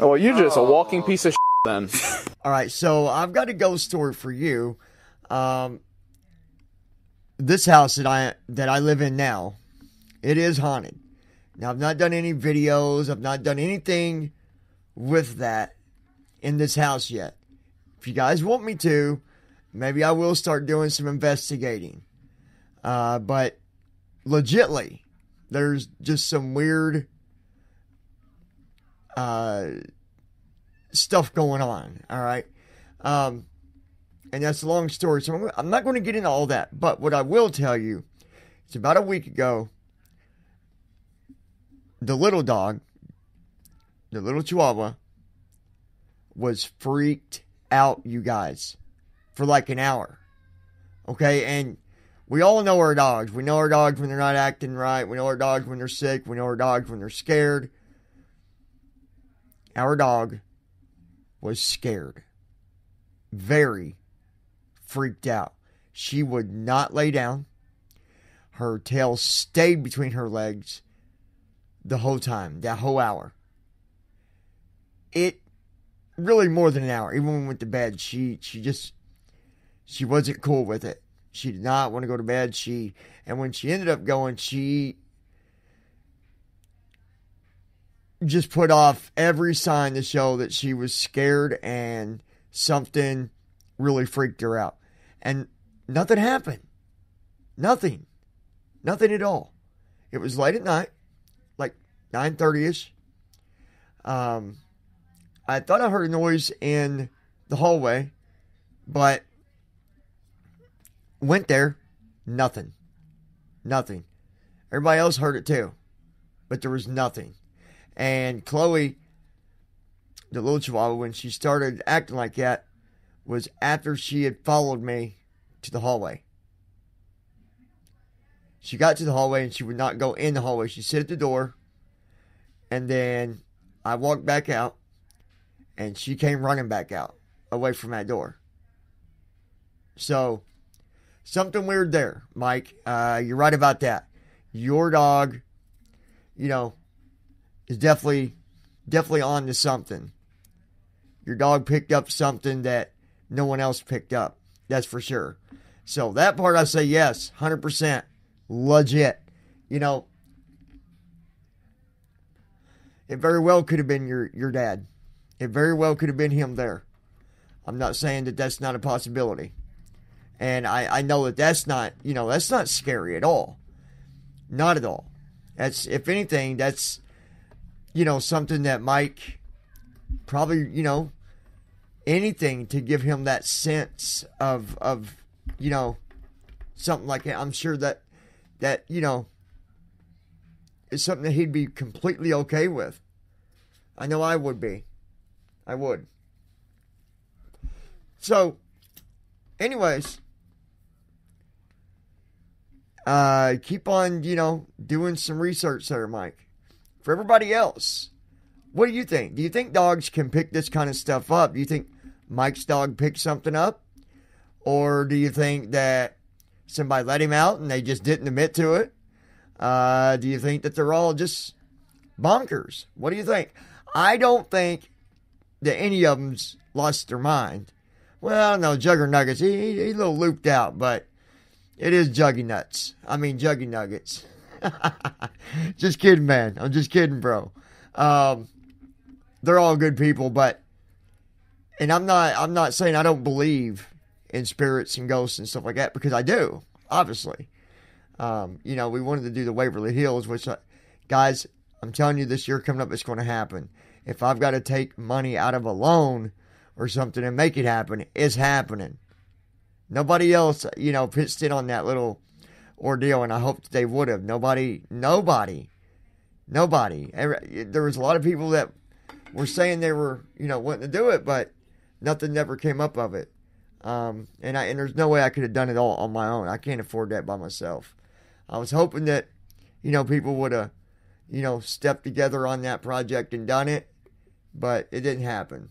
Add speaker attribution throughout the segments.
Speaker 1: Oh, well, you're just a walking piece of then.
Speaker 2: All right, so I've got a ghost story for you. This house that I live in now, it is haunted. Now, I've not done any videos. I've not done anything with that in this house yet. If you guys want me to, maybe I will start doing some investigating. But legitly, there's just some weird stuff going on. All right. And that's a long story, so I'm not going to get into all that. But what I will tell you, it's about a week ago, the little dog, the little Chihuahua, was freaked out, you guys, for like an hour. Okay, and we all know our dogs. We know our dogs when they're not acting right. We know our dogs when they're sick. We know our dogs when they're scared. Our dog was scared. Very freaked out. She would not lay down. Her tail stayed between her legs the whole time, that whole hour. It really more than an hour. Even when we went to bed, she wasn't cool with it. She did not want to go to bed. And when she ended up going, she just put off every sign to show that she was scared and something really freaked her out. And nothing happened. Nothing. Nothing at all. It was late at night, like 9:30ish. I thought I heard a noise in the hallway, but went there, nothing. Nothing. Everybody else heard it too, but there was nothing. And Chloe, the little Chihuahua, when she started acting like that, was after she had followed me to the hallway. She got to the hallway and she would not go in the hallway. She'd sit at the door, and then I walked back out, and she came running back out, away from that door. So, something weird there, Mike. You're right about that. Your dog, is definitely on to something. Your dog picked up something that no one else picked up. That's for sure. So that part I say yes, 100%. Legit. It very well could have been your dad. It very well could have been him there. I'm not saying that that's not a possibility. And I know that that's not scary at all. Not at all. That's, if anything, that's, something that Mike probably, anything to give him that sense of something like that. I'm sure that is something that he'd be completely okay with. I know I would be. I would. So, anyways, keep on, doing some research there, Mike. For everybody else, what do you think? Do you think dogs can pick this kind of stuff up? Do you think Mike's dog picked something up? Or do you think that somebody let him out and they just didn't admit to it? Do you think that they're all just bonkers? What do you think? I don't think that any of them's lost their mind. Well, no, Jugger Nuggets, he's a little looped out, but it is Juggy Nuts. I mean, Juggy Nuggets. Just kidding, man. I'm just kidding, bro. They're all good people, and I'm not saying I don't believe in spirits and ghosts and stuff like that, because I do, obviously. We wanted to do the Waverly Hills, which, guys, I'm telling you, this year coming up, it's going to happen. If I've got to take money out of a loan or something and make it happen, it's happening. Nobody else, pitched in on that little ordeal, and I hope that they would have. Nobody. There was a lot of people that were saying they were, wanting to do it, but nothing ever came up of it. And there's no way I could have done it all on my own. I can't afford that by myself. I was hoping that, people would have, stepped together on that project and done it, but it didn't happen.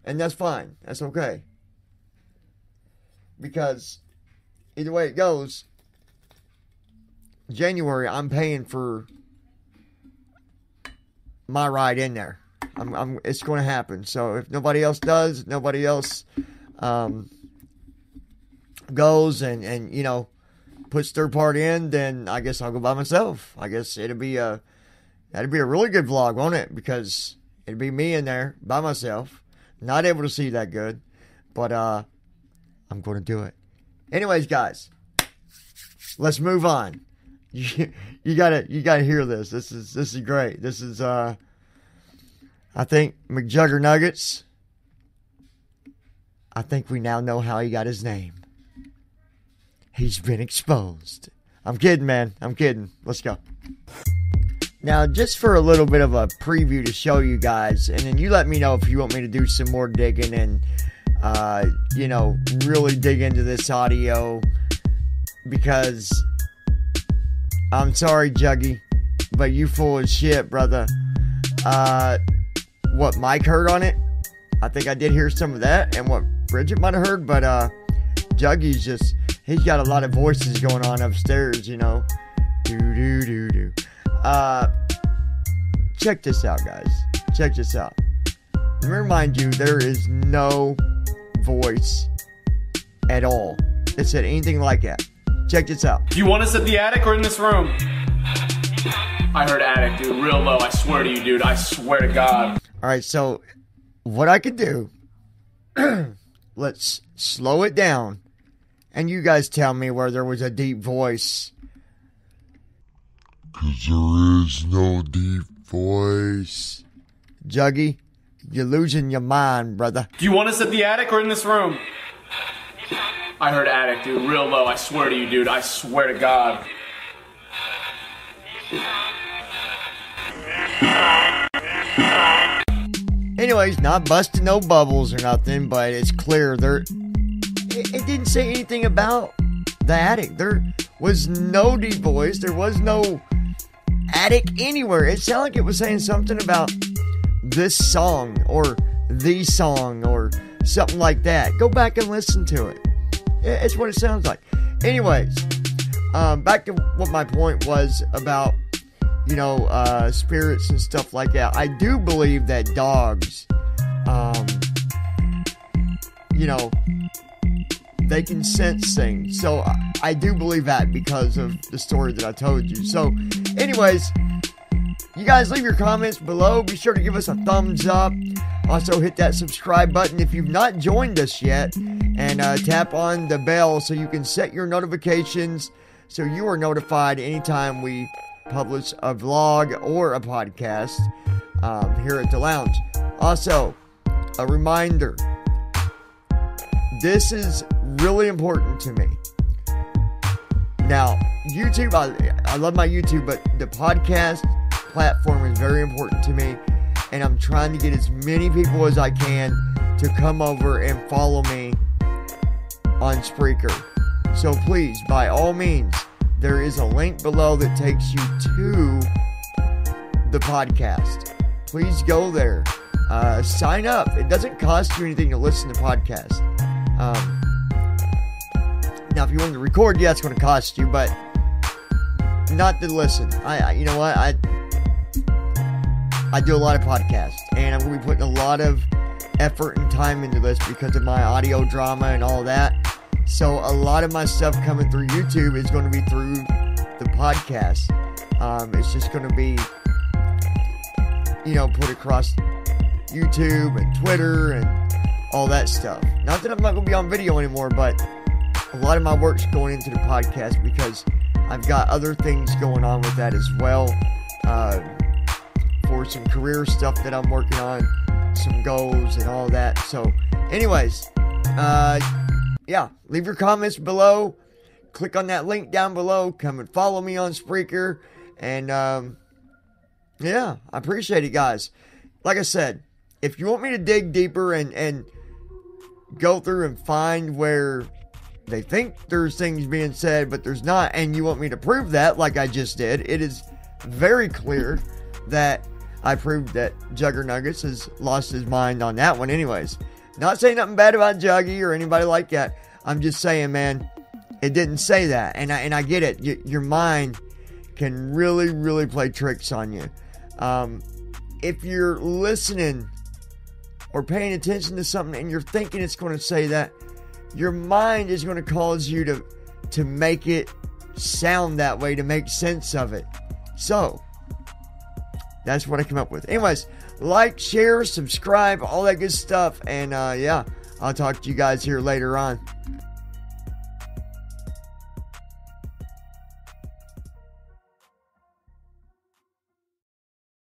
Speaker 2: And that's fine. That's okay. Because either way it goes, January, I'm paying for my ride in there. It's going to happen. So if nobody else does, nobody else goes and you know, puts their part in, then I guess I'll go by myself. I guess that'd be a really good vlog, won't it? Because it'd be me in there by myself, not able to see that good, but I'm going to do it. Anyways, guys, let's move on. You gotta hear this. This is great. This is I think McJugger Nuggets. I think we now know how he got his name. He's been exposed. I'm kidding, man. I'm kidding. Let's go. Now, just for a little bit of a preview to show you guys, and then you let me know if you want me to do some more digging and, you know, really dig into this audio, because I'm sorry, Juggy, but you full of shit, brother. What Mike heard on it, I think I did hear some of that, and what Bridget might have heard, but Juggy's just, he's got a lot of voices going on upstairs, you know. Do. Check this out, guys. Check this out. Let me remind you, there is no voice at all that said anything like that. Check this out.
Speaker 3: Do you want us at the attic or in this room? I heard attic, dude. Real low. I swear to you, dude. I swear to God.
Speaker 2: Alright, so what I could do, let's slow it down, and you guys tell me where there was a deep voice. 'Cause there is no deep voice. Juggy, you're losing your mind, brother.
Speaker 3: Do you want us at the attic or in this room? I heard attic, dude. Real low. I swear to you, dude. I swear to God.
Speaker 2: Anyways, not busting no bubbles or nothing, but it's clear it didn't say anything about the attic. There was no deep voice. There was no attic anywhere. It sounded like it was saying something about this song or the song or something like that. Go back and listen to it. It's what it sounds like. Anyways, back to what my point was about, you know, spirits and stuff like that. I do believe that dogs, you know, they can sense things. So I do believe that because of the story that I told you. So anyways, you guys leave your comments below. Be sure to give us a thumbs up. Also hit that subscribe button if you've not joined us yet. And tap on the bell so you can set your notifications so you are notified anytime we publish a vlog or a podcast here at the lounge. Also, a reminder, this is really important to me. Now, YouTube, I love my YouTube, but the podcast platform is very important to me, and I'm trying to get as many people as I can to come over and follow me on Spreaker. So please, by all means, there is a link below that takes you to the podcast. Please go there. Sign up. It doesn't cost you anything to listen to podcasts. Now, if you want to record, yeah, it's going to cost you, but not to listen. You know what? I do a lot of podcasts, and I'm going to be putting a lot of effort and time into this because of my audio drama and all that. So a lot of my stuff coming through YouTube is going to be through the podcast. It's just going to be, you know, put across YouTube and Twitter and all that stuff. Not that I'm not going to be on video anymore, but a lot of my work's going into the podcast because I've got other things going on with that as well. For some career stuff that I'm working on, some goals and all that. So anyways, yeah, leave your comments below. Click on that link down below. Come and follow me on Spreaker. And, yeah, I appreciate it, guys. Like I said, if you want me to dig deeper and go through and find where they think there's things being said, but there's not, and you want me to prove that, like I just did, it is very clear that I proved that Jugger Nuggets has lost his mind on that one anyways. Not saying nothing bad about Juggy or anybody like that. I'm just saying, man, it didn't say that. And I get it. Your mind can really, really play tricks on you. if you're listening or paying attention to something and you're thinking it's going to say that, your mind is going to cause you to make it sound that way, to make sense of it. So, that's what I came up with. Anyways, like, share, subscribe, all that good stuff. And yeah, I'll talk to you guys here later on.